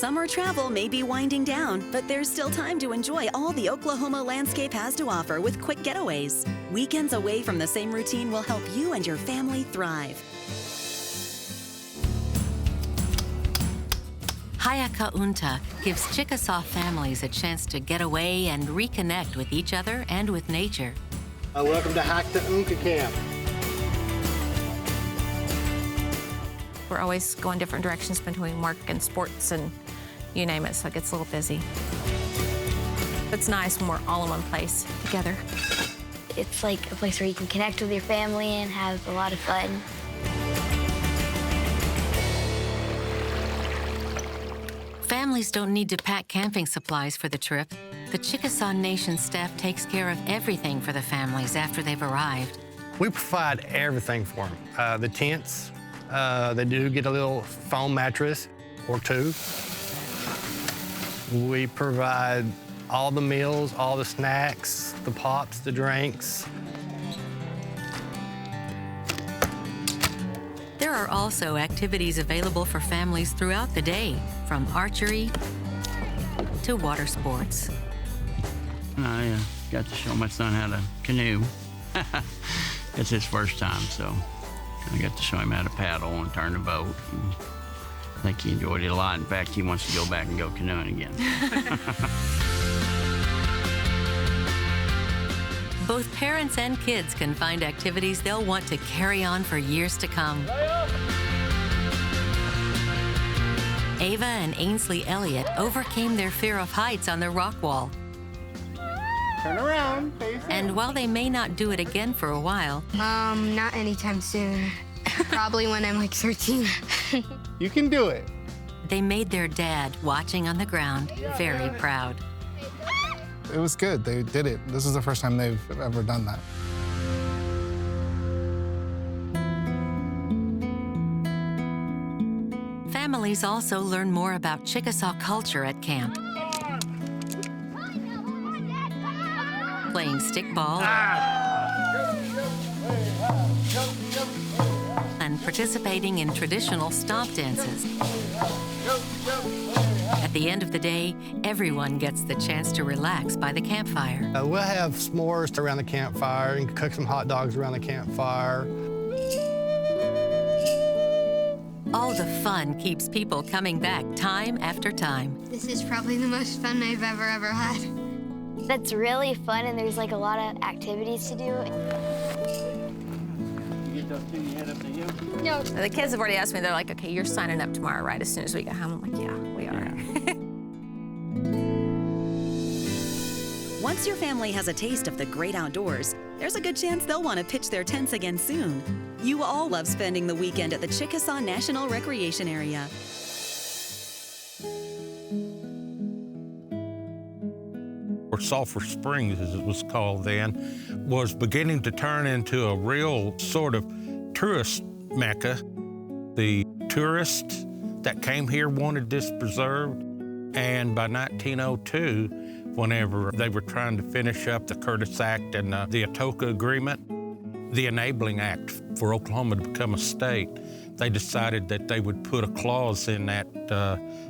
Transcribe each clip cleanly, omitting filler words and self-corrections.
Summer travel may be winding down, but there's still time to enjoy all the Oklahoma landscape has to offer with quick getaways. Weekends away from the same routine will help you and your family thrive. Hayaka Unta gives Chickasaw families a chance to get away and reconnect with each other and with nature. Welcome to Hayaka Unta Camp. We're always going different directions between work and sports and you name it, so it gets a little busy. It's nice when we're all in one place together. It's like a place where you can connect with your family and have a lot of fun. Families don't need to pack camping supplies for the trip. The Chickasaw Nation staff takes care of everything for the families after they've arrived. We provide everything for them. The tents, they do get a little foam mattress or two. We provide all the meals, all the snacks, the pops, the drinks. There are also activities available for families throughout the day, from archery to water sports. I got to show my son how to canoe. It's his first time, so I got to show him how to paddle and turn the boat. And I think he enjoyed it a lot. In fact, he wants to go back and go canoeing again. Both parents and kids can find activities they'll want to carry on for years to come. Ava and Ainsley Elliott overcame their fear of heights on the rock wall. Turn around, And while they may not do it again for a while, Not anytime soon. Probably when I'm like 13. You can do it. they made their dad, watching on the ground, very proud. It was good. They did it. This is the first time they've ever done that. Families also learn more about Chickasaw culture at camp. Playing stickball and participating in traditional stomp dances. At the end of the day, everyone gets the chance to relax by the campfire. We'll have s'mores around the campfire and cook some hot dogs around the campfire. All the fun keeps people coming back time after time. This is probably the most fun I've ever had. That's really fun, and there's like a lot of activities to do. You get those two, you head up the hill? No. The kids have already asked me, they're like, okay, you're signing up tomorrow, right, as soon as we get home. I'm like, yeah, we are. Once your family has a taste of the great outdoors, there's a good chance they'll want to pitch their tents again soon. You all love spending the weekend at the Chickasaw National Recreation Area. Sulphur Springs, as it was called then, was beginning to turn into a real sort of tourist mecca. The tourists that came here wanted this preserved, and by 1902, whenever they were trying to finish up the Curtis Act and the Atoka Agreement, the Enabling Act for Oklahoma to become a state, they decided that they would put a clause in that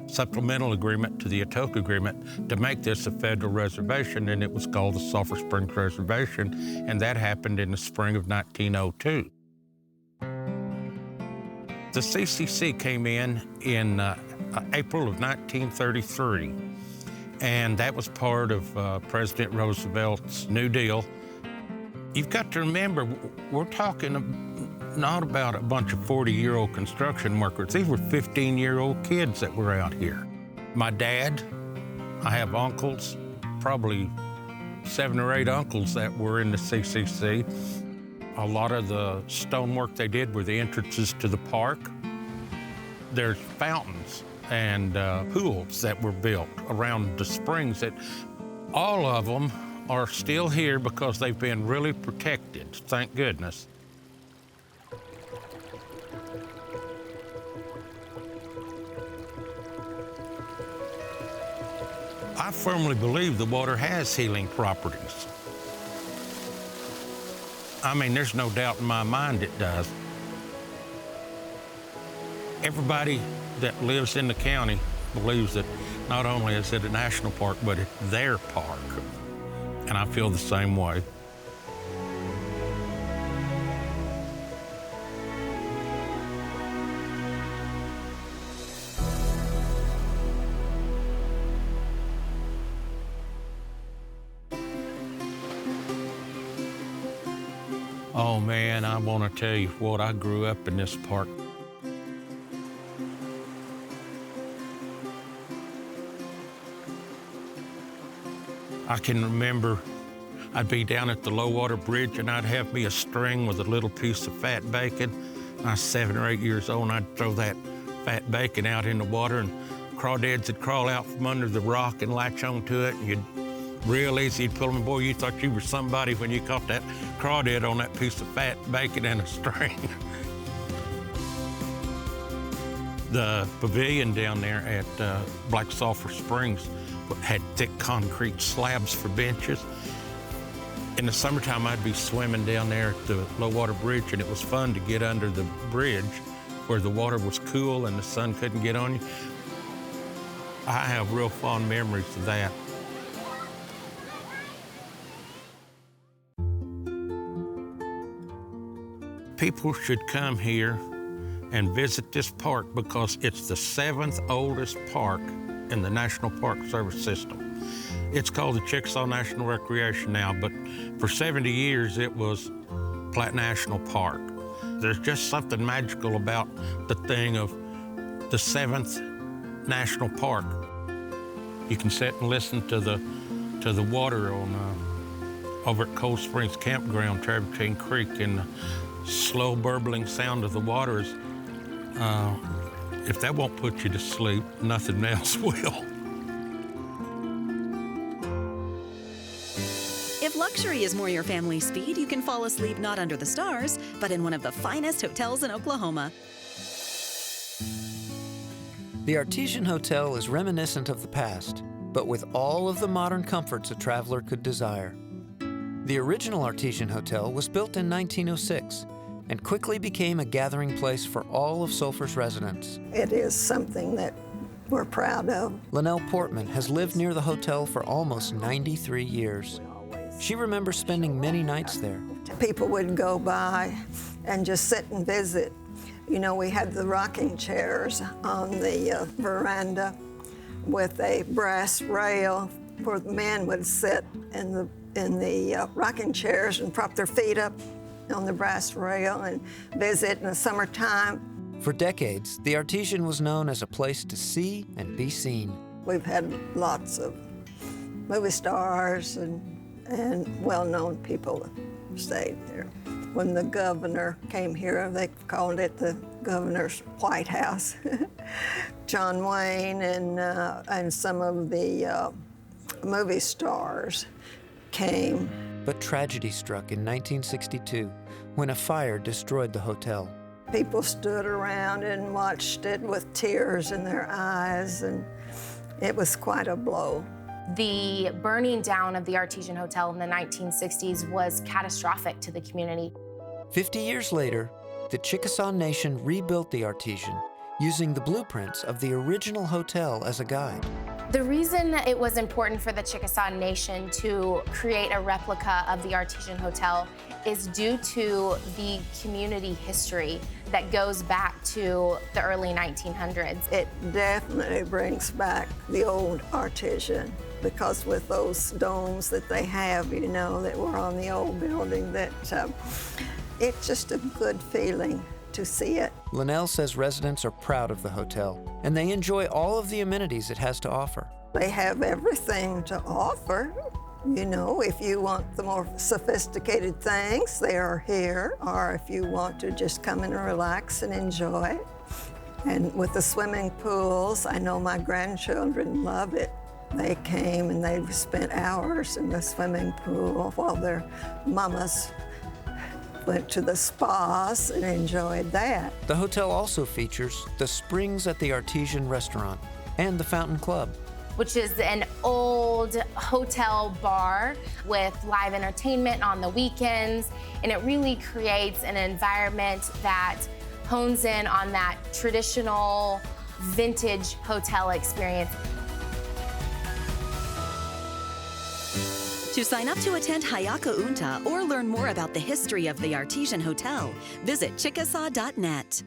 supplemental agreement to the Atoka Agreement to make this a federal reservation, and it was called the Sulphur Springs Reservation, and that happened in the spring of 1902. The CCC came in April of 1933, and that was part of President Roosevelt's New Deal. You've got to remember, we're talking not about a bunch of 40-year-old construction workers. These were 15-year-old kids that were out here. My dad, I have uncles, probably 7 or 8 uncles that were in the CCC. A lot of the stonework they did were the entrances to the park. There's fountains and pools that were built around the springs that all of them are still here because they've been really protected, thank goodness. I firmly believe the water has healing properties. I mean, there's no doubt in my mind it does. Everybody that lives in the county believes that not only is it a national park, but it's their park. And I feel the same way. Oh man, I want to tell you what, I grew up in this park. I can remember I'd be down at the low water bridge and I'd have me a string with a little piece of fat bacon. I was 7 or 8 years old and I'd throw that fat bacon out in the water and crawdads would crawl out from under the rock and latch onto it, and you'd real easy, you'd pull them. Boy, you thought you were somebody when you caught that crawdad on that piece of fat bacon and a string. The pavilion down there at Black Sulphur Springs had thick concrete slabs for benches. In the summertime, I'd be swimming down there at the low water bridge, and it was fun to get under the bridge where the water was cool and the sun couldn't get on you. I have real fond memories of that. People should come here and visit this park because it's the 7th oldest park in the National Park Service system. It's called the Chickasaw National Recreation now, but for 70 years it was Platte National Park. There's just something magical about the thing of the 7th National Park. You can sit and listen to the water on over at Cold Springs Campground, Travertine Creek, and the slow burbling sound of the water is, if that won't put you to sleep, nothing else will. If luxury is more your family's speed, you can fall asleep not under the stars, but in one of the finest hotels in Oklahoma. The Artesian Hotel is reminiscent of the past, but with all of the modern comforts a traveler could desire. The original Artesian Hotel was built in 1906 and quickly became a gathering place for all of Sulphur's residents. It is something that we're proud of. Linnell Portman has lived near the hotel for almost 93 years. She remembers spending many nights there. People would go by and just sit and visit. You know, we had the rocking chairs on the veranda with a brass rail where the men would sit in the rocking chairs and prop their feet up on the brass rail and visit in the summertime. For decades, the Artesian was known as a place to see and be seen. We've had lots of movie stars and well-known people stayed there. When the governor came here, they called it the governor's White House. John Wayne and some of the movie stars came. But tragedy struck in 1962 when a fire destroyed the hotel. People stood around and watched it with tears in their eyes, and it was quite a blow. The burning down of the Artesian Hotel in the 1960s was catastrophic to the community. 50 years later, the Chickasaw Nation rebuilt the Artesian, using the blueprints of the original hotel as a guide. The reason that it was important for the Chickasaw Nation to create a replica of the Artesian Hotel is due to the community history that goes back to the early 1900s. It definitely brings back the old Artesian, because with those domes that they have, you know, that were on the old building, that it's just a good feeling to see it. Linnell says residents are proud of the hotel, and they enjoy all of the amenities it has to offer. They have everything to offer. You know, if you want the more sophisticated things, they are here. Or if you want to just come and relax and enjoy. And with the swimming pools, I know my grandchildren love it. They came and they've spent hours in the swimming pool while their mamas went to the spas and enjoyed that. The hotel also features the Springs at the Artesian restaurant and the Fountain Club, which is an old hotel bar with live entertainment on the weekends, and it really creates an environment that hones in on that traditional vintage hotel experience. To sign up to attend Hayaka Unta or learn more about the history of the Artesian Hotel, visit Chickasaw.net.